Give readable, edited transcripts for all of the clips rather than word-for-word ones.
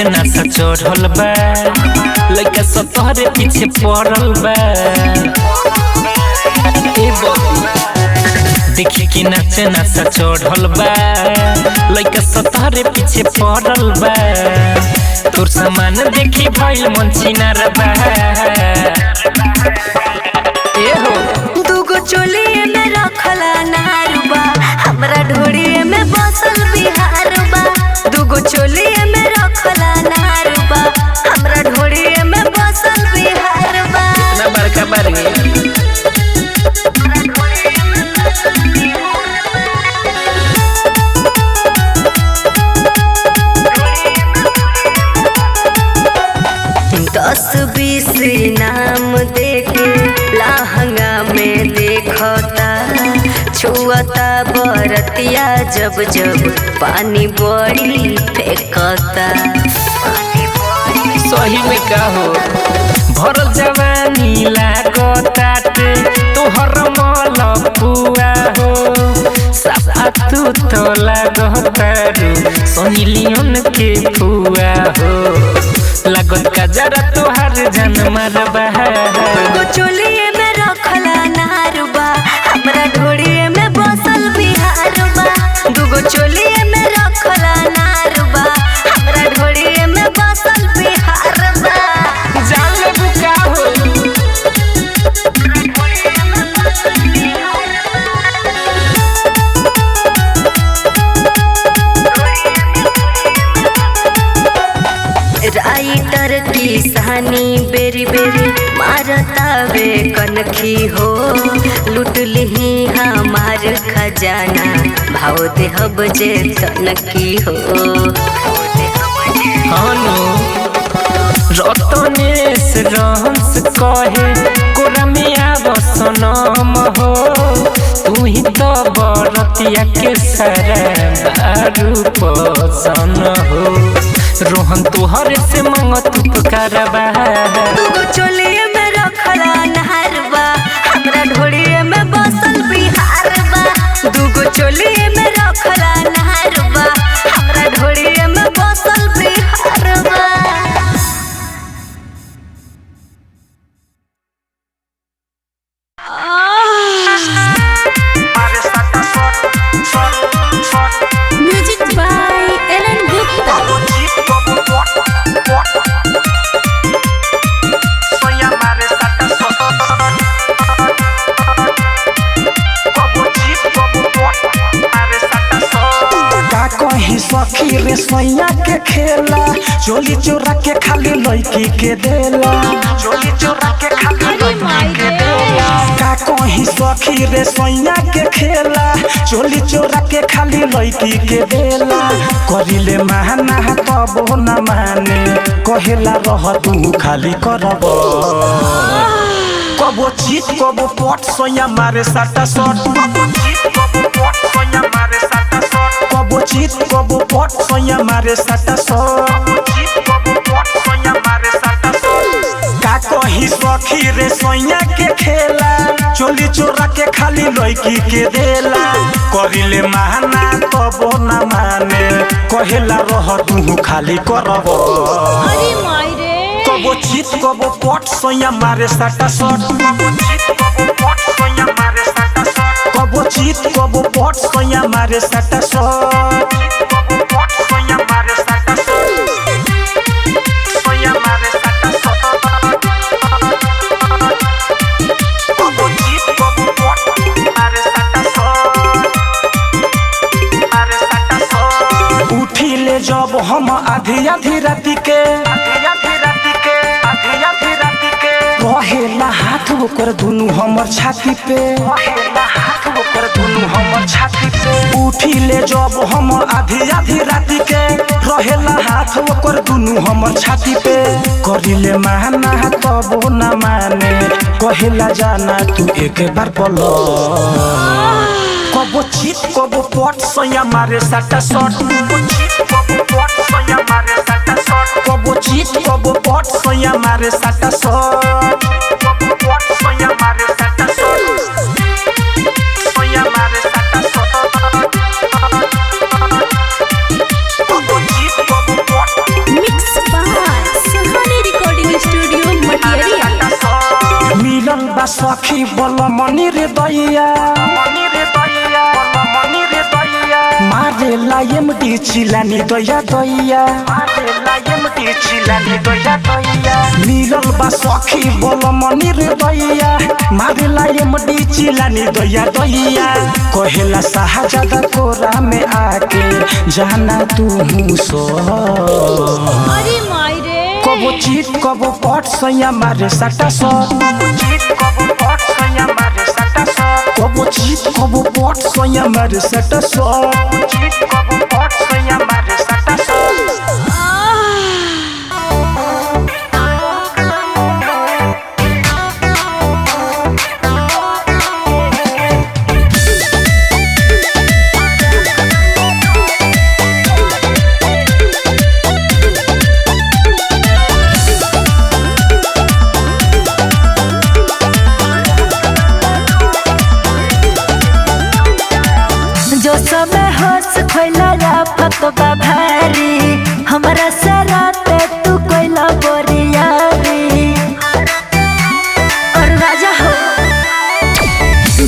नाचे नाचा चढ़ल बा लइका सब तोहरे पीछे पड़ल बा देखी कि नाचे नाचा चढ़ल बा लइका सब तोहरे पीछे पड़ल बा तोर सामान देखी भइल मन छिनार बा ए हो दूगो चोलिए में रखला नारुबा हमरा ढोड़िए में बसल बिहार बा दूगो चोलिए में रखला नारुबा हमरा ढोड़िए में बसल बिहार बा इतना बड़का बारगे दस बीस नाम देके लहंगा में देखता छुअता बरतिया जब जब पानी बड़ी फेंकता सही में का हो भरल जवानी लागताटे तोहर मल पुआ हो साफा तू तो लागतारू सोनी लियोन के फुआ हो लागत का जरा तोहर जन मरबा दूगो चोलिए में रखला नारुबा हमरा ढोड़िए में बसल बिहार बा दूगो चोलिए में रखला नारुबा हमरा ढोड़िए में बसल बिहार बा जान ले बुका हो राइटर की सहानी बेरी बेरी मारता वे कनखी हो लूट लिही हमार खजाना भाव देहब जे तनकी हो हानो रतनेश रहंस कहे कोरा में आवसनम हो तू ही तो बरतिया के सारा रूप सन हो रोहन तोहरे से मंगत उपकारबा दूगो चोलिए में रखला नहरबा हमरा ढोड़िए में बसल बिहार बा दूगो चोलिए में रखला नहरबा हमरा ढोड़िए में बसल बिहार बा म्यूजिक बाय एलन गुप्ता का कहीं सखी रे सैया के खेला चोली चोरा के खाली लड़की के देला चोली चोरा के खाली लड़की के देला का कहीं सखी रे सैया के खेला चोली चोरा के खाली लड़की के देला करिले माना तब न माने कहेला रह तू खाली करब कबो चीत कबो पट सैया मारे साटा शॉट कबो चीत कबो पट सैया मारे साटा शॉट का कहीं सखी रे सैया के खेला चोली चोरा के खाली लड़की के देला करिले माना कबो न माने कहेला रह तू खाली करब कबो चीत कबो पट सैया मारे साटा शॉट कबो चीत कबो पट सैया मारे साटा शॉट उठिले जब हम आधी आधी राती के रहेला हाथ ओकर दुनु हमर छाती पे उठिले जब हम आधी आधी राती के रहेला हाथ ओकर दुनु हमर छाती पे करिले माना तब न माने कहेला जाना तू एक बार बोलो कबो चीत कबो पट सैया मारे साटा शॉट कबो चीत कबो पट सैया मारे साटा शॉट मिक्स सखी बोल मनी रे दैया मारे लायम डी चिलानी दैया दैया मिलल बा सखी बोल मनी रे दैया मारे लायम डी चिलानी दैया दैया कहेला साहजादा कोरा में आके जाना तू सो अरे माई रे कबो चीट कबो पट सैया मारे सटा सो कबो चीट कबो पट सैया मारे सटा सो जो समय होश खोला फतवा भारी हमारा सराते तू कोइला बोरियारी और राजा हो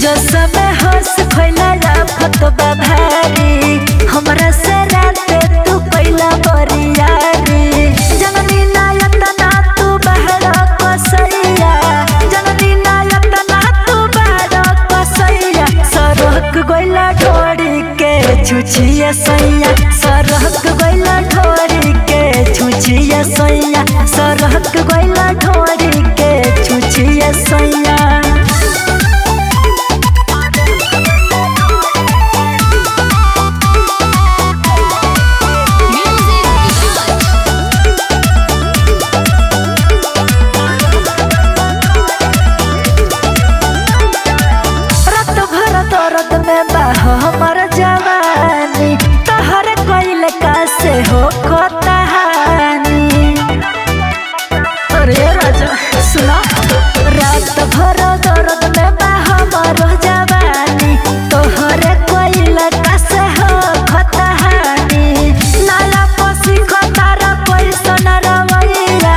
जो समय होश खोला फतवा भारी हमारा सराते तू कोइला बोरियारी जननी नायक ना तू बहरा कसैया जननी नायक ना तू बहरा कसैया सरक गोइला छुछिया सैया सरहक गइला ढोरी के छुछिया सैया सरहक गइला ढोरी के छुछिया सैया रात भर दर्द में बाह हमारा जवानी तहर कोइल का से हो कहानी अरे राजा सुना रात भर दर्द में बाह हमारा जवानी तोहर कोइल का से हो कहानी नाला पसी खतारा पैसन रवैया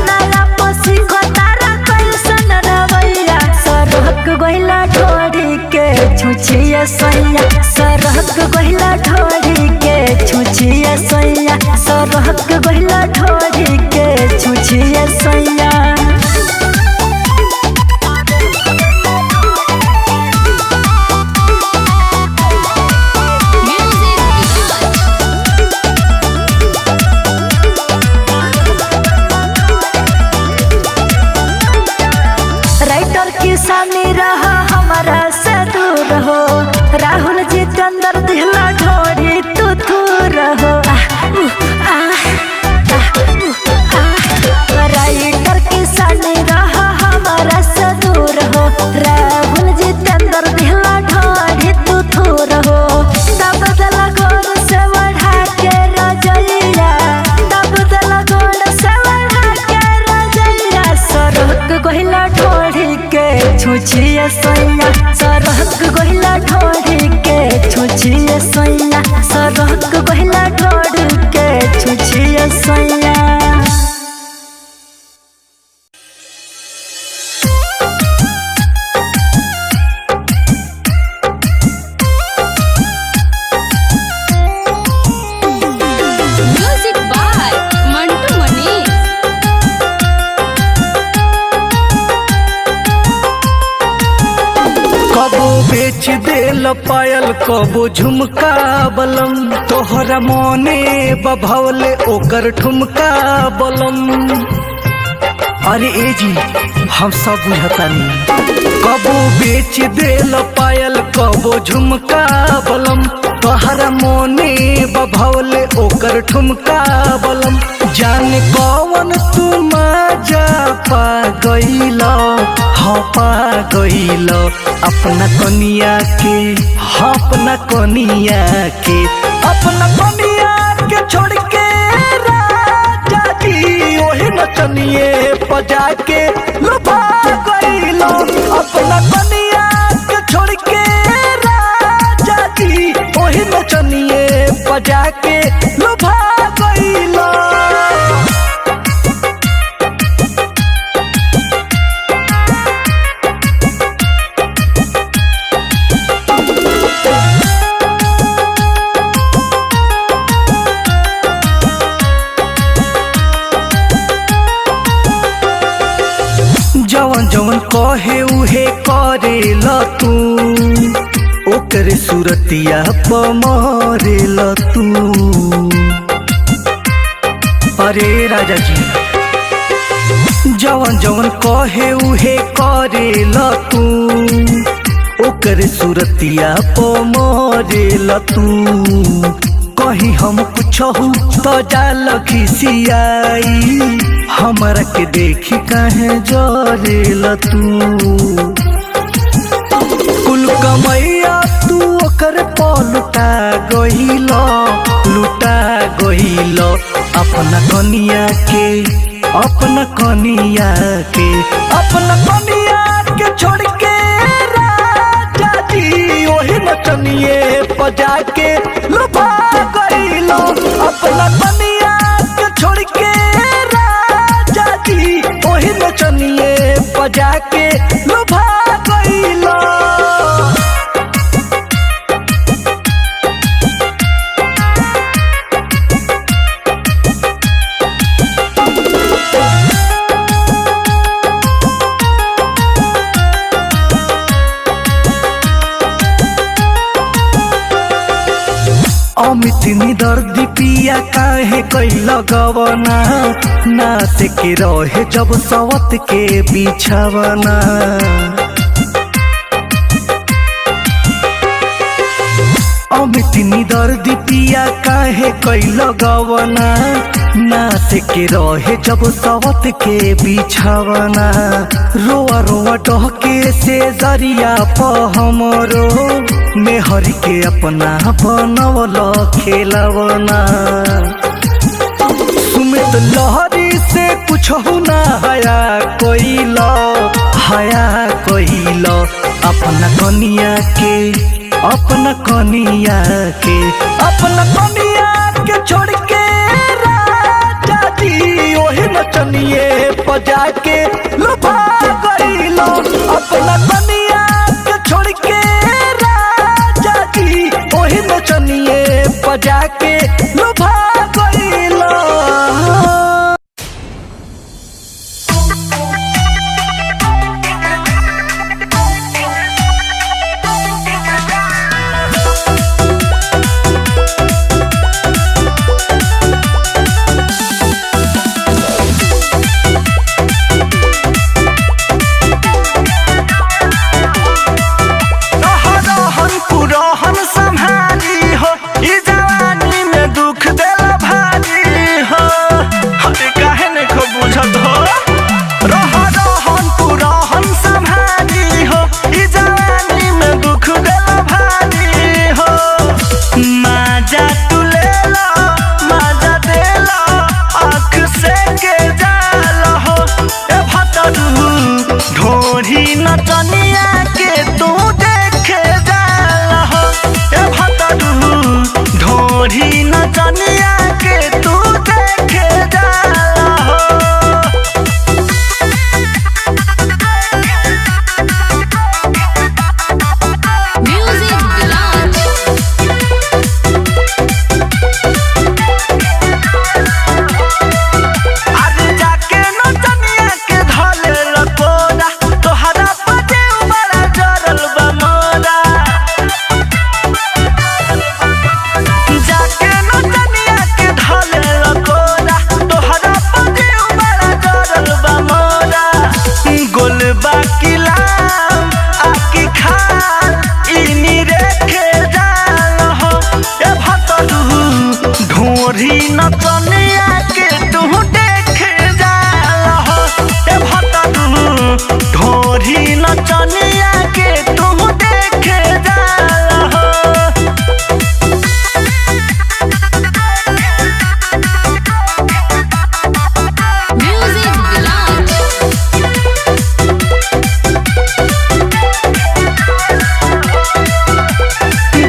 नाला पसी खतारा पैसन रवैया सरहक गइला ढोरी के छुछिया सैया सरहक गइला ढोरी के छुछिया सैया सरहक गइला ढोरी के छुछिया सैया राइटर किसानी रहा हमारा से दूर हो राहुल जितेंद्र दिहला ढोरी तू दूर हो राइटर किसानी रहा हमारा से दूर हो राहुल जितेंद्र दिहला ढोरी तू दूर हो तब दला गोर से बढ़ा के रजैया तब दला गोर से बढ़ा के रजैया सरहक गइला ढोरी के छुछिया सैया सरहक गइला ढोरी के छुछिया सैया सरहक गइला ढोरी के छुछिया सैया म्यूजिक बाय मंटू मनीष कबो बेच देल पायल कबो झुमका बलम तोहरा मोने बभौले ओकर ठुमका बलम अरे ए जी हम सब बुझतानी कबो बेच देल पायल कबो झुमका बलम तोहरा मोने बभौले ओकर ठुमका बलम जाने कौन तू मजा पा गइला हाँ पा गइला अपना कनिया के अपना कनिया के अपना कनिया के छोड़ के राजा जी ओही नचनिए पजा के लुभा गइला अपना कनिया के छोड़ के राजा जी ओही नचनिए पजा के लुभा गइला जवन जवन कहे उहे करेल तू ओकरे सुरतिया प मरेल तू। अरे राजा जी जवन जवन कहे उहे करेल तू ओकरे सुरतिया प मरेल तू। कहीं हम कुछहु तो जाल खिसियाई हमरा के देखी काहे जरेल तू। कुल कमैया तू ओकर लुटा गइल अपना कनिया के अपना कनिया के छोड़ के राजा जी ओही नचनिए बजा के लुभा गइल अपना कनिया के छोड़ के राजा जी ओही नचनिए बजा के लुभा गइल। अमित दर्द पिया काहे कैल गवना ना से के रहे जब सवत के बिछावना। अमित दर्द पिया काहे कैल गवना ना से के रहे जब सवत के बिछावना। रोआ रोआ डहके से जरिया प हमरो मेहर के अपना बनवल खेलवना। सुमित लहरी से कुछ ना हया कोइल अपना कनिया के छोड़ के राजा जी ओही नचनिए बजा के लुभा गइल अपना कनिया के छोड़ के राजा जी ओही नचनिए बजा के लुभा गइल।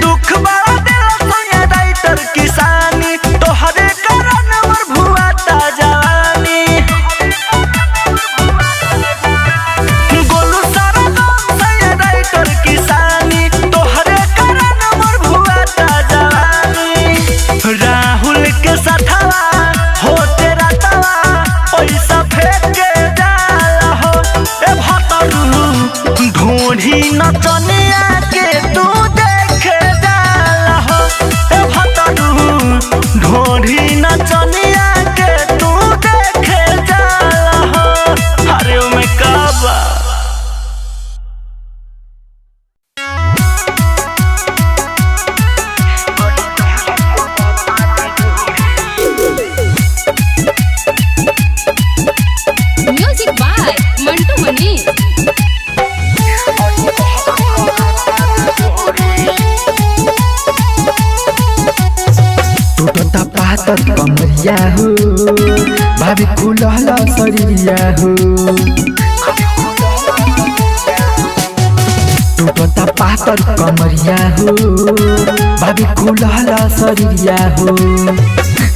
दुख बड़ा दिल किसानी तोहरे कारण खुलहला शरीरिया हो टूटता पातर कमरिया हो भाभी खुलहला शरीरिया हो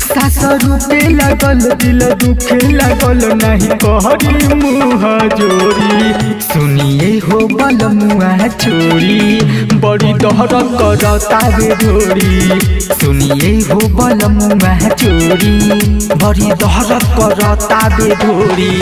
सास रूपे लगल दिल दुखे लगल नहीं कहरी मुँह जोरी सुनिए हो बल मुआ छोरी बड़ी दहर करता रे धोरी सुनिए हो बल मुआ छोरी बड़ी दहर करता रे धोरी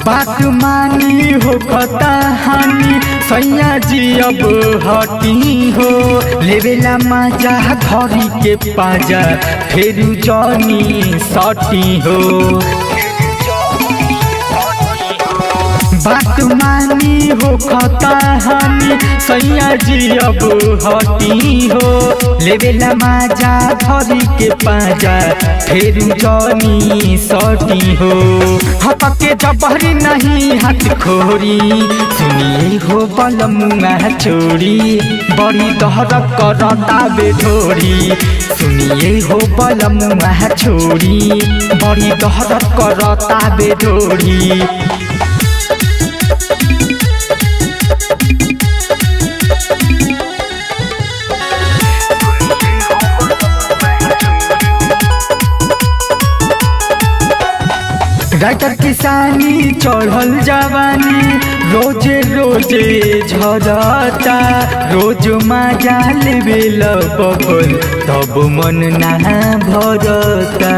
बात मानी हो कहानी सैया जी अब हटी हो लेवेला मजा धरी के पाजा फिर जानी सटी हो बात मानी हो कहानी सैया जी अब हटी हो लेवेला मजा धरी के पाजा फिर जानी सटी हो हपके जबरी नहीं हाथ खोरी सुनिए हो बल मुआ छोरी बड़ी दहर करता बेढोरी सुनिए हो बल मुआ छोरी बड़ी दहर करता बेढोरी राइटर किसानी चढ़ल जवानी रोजे रोजे झरता रोज मजा लेवेल बबल तब मन ना भरता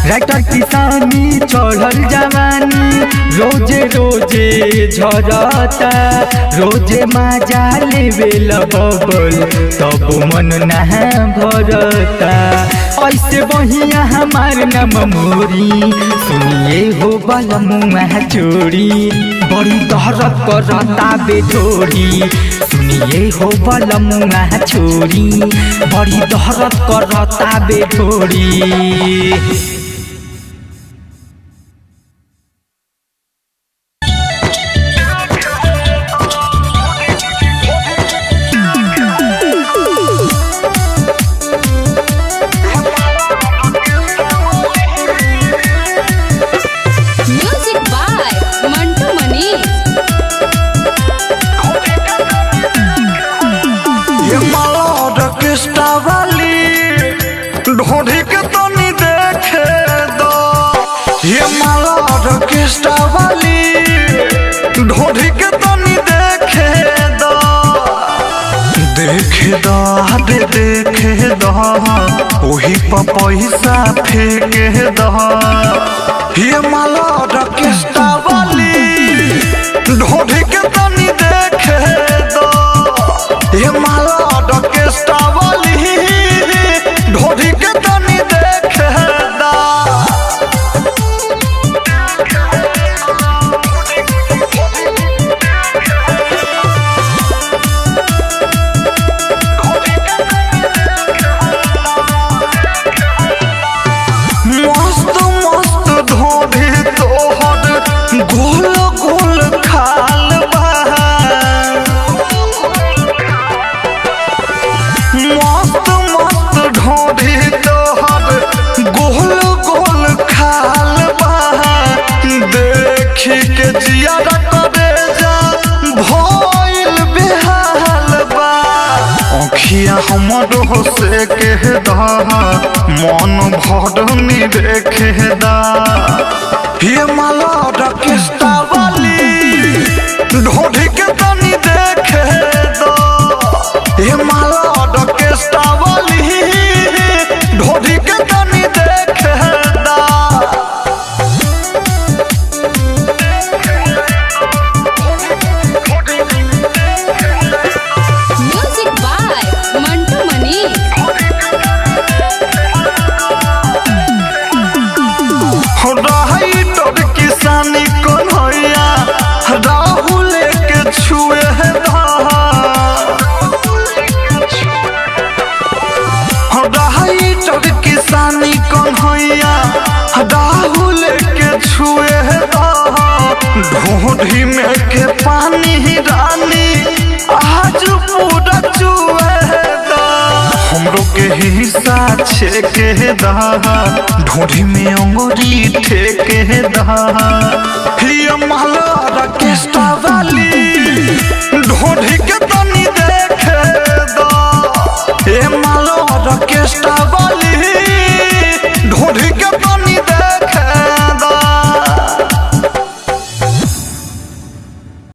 राइटर किसानी चढ़ल जवानी रोजे रोजे झरता रोजे मजा लेवेल बबल तब मन ना भरता ऐसे बहिया हमार नाम मोरी सुनिए हो बल मुआ छोरी बड़ी दहर करता बेढोरी सुनिए हो बल मुआ छोरी बड़ी दहर करता बेढोरी ढोढ़ी के तनी देखे दो ये माला ऑर्केस्ट्रा वाली ढोढ़ी के तनी देखे दो देखे दो वही पर पैसा फेंके दो ये माला ऑर्केस्ट्रा वाली ढोढ़ी के तनी देखे दो ये माला ऑर्केस्ट्रा वाली ढोढ़ी के तनी देखे दा मस्त मस्त ढोढ़ी तोहर गोल गोल खाल बा मस्त मस्त ढोढ़ी तोहर गोल गोल खाल बा देखी के जिया करे जा भइल बेहाल बा अखिया हमर से कह दा मन भरनी देखे दा ये माला ऑर्केस्ट्रा वाली ढोढ़ी के तनी देखे दो ये माला ऑर्केस्ट्रा वाली ढोढ़ी के तनी देखे दा music by Mantu Mani writer किसानी कन्हैया राहुल के छुए दा छुए दा ढोढ़ी में के पानी रानी आज पूरा चुए दा हमरो के हिस्सा छेके दा ढोढ़ी में अंगूरी ठेके दा हिया महला ऑर्केस्ट्रा वाली